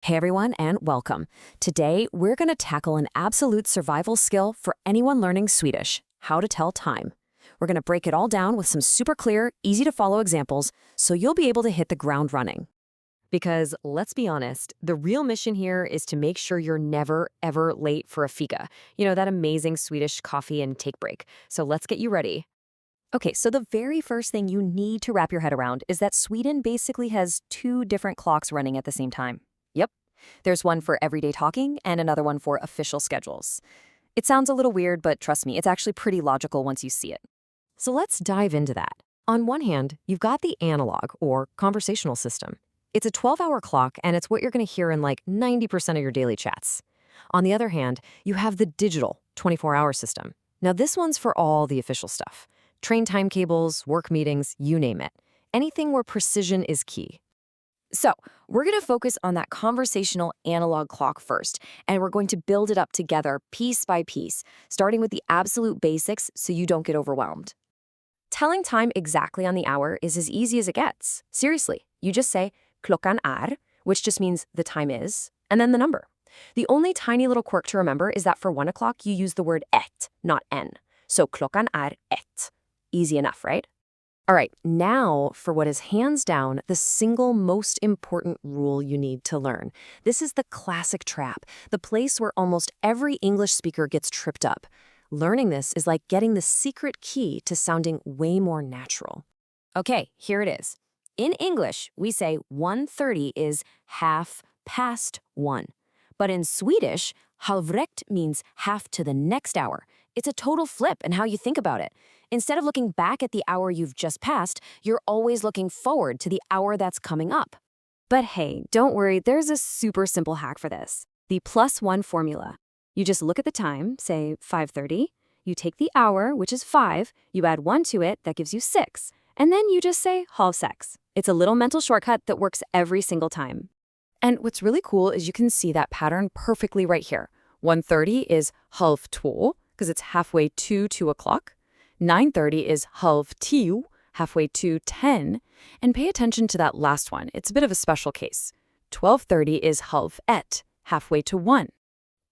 Hey everyone, and welcome. Today, we're going to tackle an absolute survival skill for anyone learning Swedish: how to tell time. We're going to break it all down with some super clear, easy to follow examples so you'll be able to hit the ground running. Because let's be honest, the real mission here is to make sure you're never, ever late for a fika. You know, that amazing Swedish coffee and take break. So let's get you ready. Okay, so the very first thing you need to wrap your head around is that Sweden basically has two different clocks running at the same time. Yep. There's one for everyday talking and another one for official schedules. It sounds a little weird, but trust me, it's actually pretty logical once you see it. So let's dive into that. On one hand, you've got the analog, or conversational system. It's a 12-hour clock, and it's what you're going to hear in like 90% of your daily chats. On the other hand, you have the digital, 24-hour system. Now this one's for all the official stuff. Train timetables, work meetings, you name it. Anything where precision is key. So, we're going to focus on that conversational analog clock first, and we're going to build it up together piece by piece, starting with the absolute basics so you don't get overwhelmed. Telling time exactly on the hour is as easy as it gets. Seriously, you just say klockan är, which just means the time is, and then the number. The only tiny little quirk to remember is that for 1 o'clock, you use the word ett, not en. So klockan är ett. Easy enough, right? All right, now for what is hands down the single most important rule you need to learn. This is the classic trap, the place where almost every English speaker gets tripped up. Learning this is like getting the secret key to sounding way more natural. Okay, here it is. In English, we say 1:30 is half past 1. But in Swedish, halvrekt means half to the next hour. It's a total flip in how you think about it. Instead of looking back at the hour you've just passed, you're always looking forward to the hour that's coming up. But hey, don't worry, there's a super simple hack for this. The +1 formula. You just look at the time, say 5:30, you take the hour, which is 5, you add 1 to it, that gives you 6, and then you just say halv sex. It's a little mental shortcut that works every single time. And what's really cool is you can see that pattern perfectly right here. 1:30 is halv två, because it's halfway to 2 o'clock. 9:30 is halv tio, halfway to 10. And pay attention to that last one. It's a bit of a special case. 12:30 is halv ett, halfway to 1.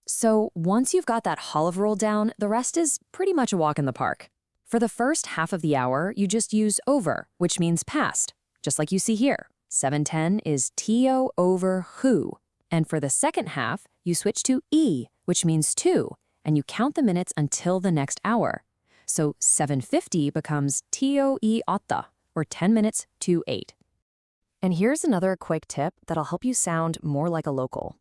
So once you've got that halv roll down, the rest is pretty much a walk in the park. For the first half of the hour, you just use over, which means past, just like you see here. 7:10 is tio over who. And for the second half, you switch to e, which means 2, and you count the minutes until the next hour. So 7:50 becomes tio e åtta, or 10 minutes to 8. And here's another quick tip that'll help you sound more like a local.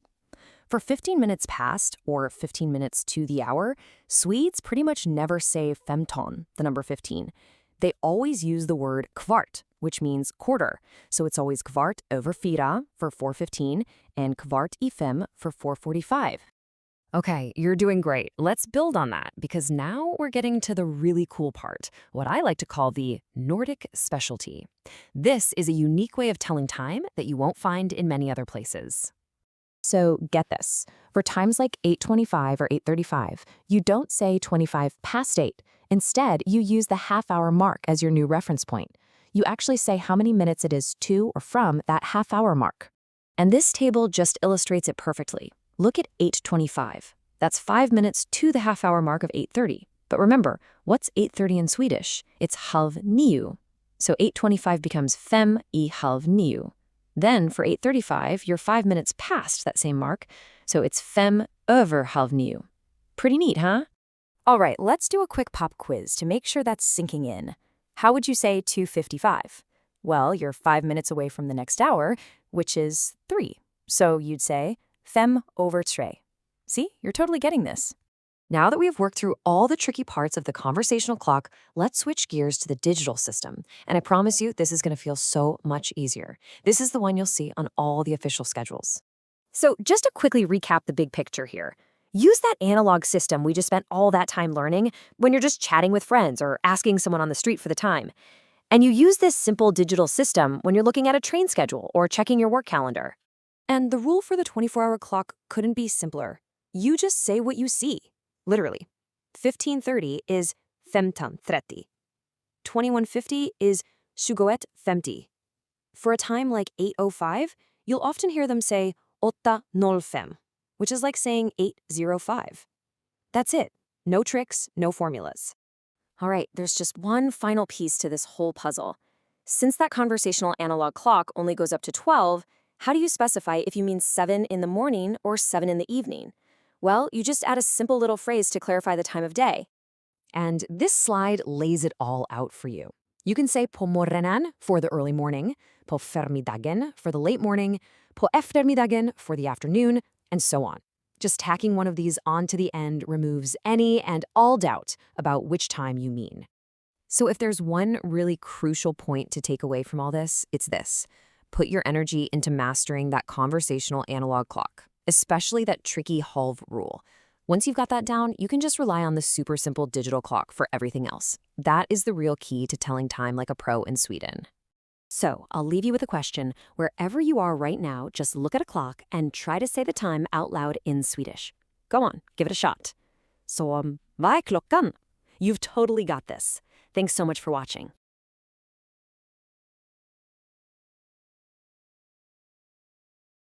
For 15 minutes past, or 15 minutes to the hour, Swedes pretty much never say 15, the number 15. They always use the word kvart, which means quarter. So it's always kvart över fyra for 4:15 and kvart i fem for 4:45. Okay, you're doing great. Let's build on that, because now we're getting to the really cool part, what I like to call the Nordic specialty. This is a unique way of telling time that you won't find in many other places. So get this. For times like 8:25 or 8:35, you don't say 25 past 8. Instead, you use the half-hour mark as your new reference point. You actually say how many minutes it is to or from that half-hour mark. And this table just illustrates it perfectly. Look at 8:25. That's 5 minutes to the half-hour mark of 8:30. But remember, what's 8:30 in Swedish? It's halv nio. So 8:25 becomes fem i halv nio. Then for 8:35, you're 5 minutes past that same mark, so it's fem över halv nio. Pretty neat, huh? All right, let's do a quick pop quiz to make sure that's sinking in. How would you say 2:55? Well, you're 5 minutes away from the next hour, which is 3. So you'd say fem över tre. See, you're totally getting this. Now that we have worked through all the tricky parts of the conversational clock, let's switch gears to the digital system. And I promise you, this is going to feel so much easier. This is the one you'll see on all the official schedules. So just to quickly recap the big picture here, use that analog system we just spent all that time learning when you're just chatting with friends or asking someone on the street for the time. And you use this simple digital system when you're looking at a train schedule or checking your work calendar. And the rule for the 24-hour clock couldn't be simpler. You just say what you see. Literally. 15:30 is 15:30. 21:50 is 21:50. For a time like 8:05, you'll often hear them say 8:05, which is like saying 8:05. That's it. No tricks, no formulas. All right, there's just one final piece to this whole puzzle. Since that conversational analog clock only goes up to 12, how do you specify if you mean 7 in the morning or 7 in the evening? Well, you just add a simple little phrase to clarify the time of day. And this slide lays it all out for you. You can say på morgonen for the early morning, på förmiddagen for the late morning, på eftermiddagen for the afternoon, and so on. Just tacking one of these onto the end removes any and all doubt about which time you mean. So if there's one really crucial point to take away from all this, it's this. Put your energy into mastering that conversational analog clock, especially that tricky halv rule. Once you've got that down, you can just rely on the super simple digital clock for everything else. That is the real key to telling time like a pro in Sweden. So I'll leave you with a question. Wherever you are right now, just look at a clock and try to say the time out loud in Swedish. Go on, give it a shot. Så, vad är klockan? You've totally got this. Thanks so much for watching.